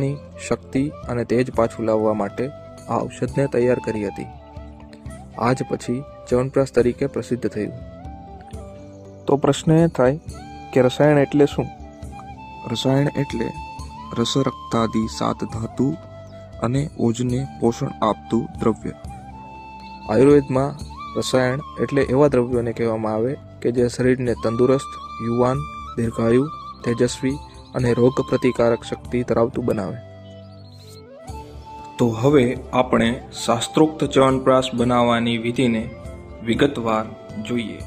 ની શક્તિ અને તેજ પાછું લાવવા માટે આ ઔષધને તૈયાર કરી હતી. આ જ પછી ચ્યવનપ્રાશ તરીકે પ્રસિદ્ધ થયું. તો પ્રશ્ન એ થાય કે રસાયણ એટલે શું? રસાયણ એટલે રસરક્તાદિ 7 ધાતુ અને ઓજને પોષણ આપતું દ્રવ્ય. આયુર્વેદમાં રસાયણ એટલે એવા દ્રવ્યોને કહેવામાં આવે કે જે શરીરને તંદુરસ્ત, યુવાન, દીર્ઘાયુ, તેજસ્વી અને રોગ પ્રતિકારક શક્તિ ધરાવતું બનાવે. તો હવે આપણે શાસ્ત્રોક્ત ચ્યવનપ્રાશ બનાવવાની વિધિને વિગતવાર જોઈએ.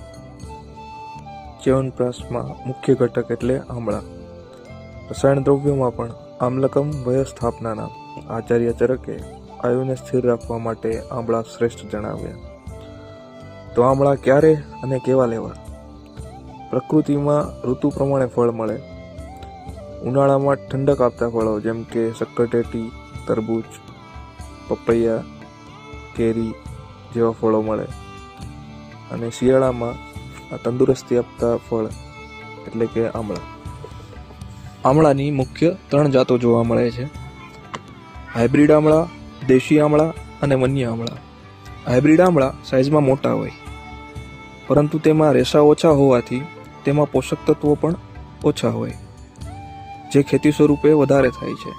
ચ્યવનપ્રાશમાં મુખ્ય ઘટક એટલે આમળા. રસાયણ દ્રવ્યોમાં પણ આમ્લકમ વયસ્થાપનાના આચાર્ય ચરકે આયુને સ્થિર રાખવા માટે આમળા શ્રેષ્ઠ જણાવ્યા. તો આમળા ક્યારે અને કેવા લેવા? પ્રકૃતિમાં ઋતુ પ્રમાણે ફળ મળે. ઉનાળામાં ઠંડક આપતા ફળો જેમ કે શક્કરટેટી, તરબૂચ, પપૈયા, કેરી જેવા ફળો મળે. અને શિયાળામાં તંદુરસ્તી આપતા ફળ એટલે કે આમળા. આમળાની મુખ્ય 3 જાતો જોવા મળે છે: હાઇબ્રિડ આમળા, દેશી આમળા અને વન્ય આમળા. હાઇબ્રિડ આમળા સાઇઝમાં મોટા હોય, પરંતુ તેમાં રેસા ઓછા હોવાથી તેમાં પોષક તત્વો પણ ઓછા હોય, જે ખેતી સ્વરૂપે વધારે થાય છે.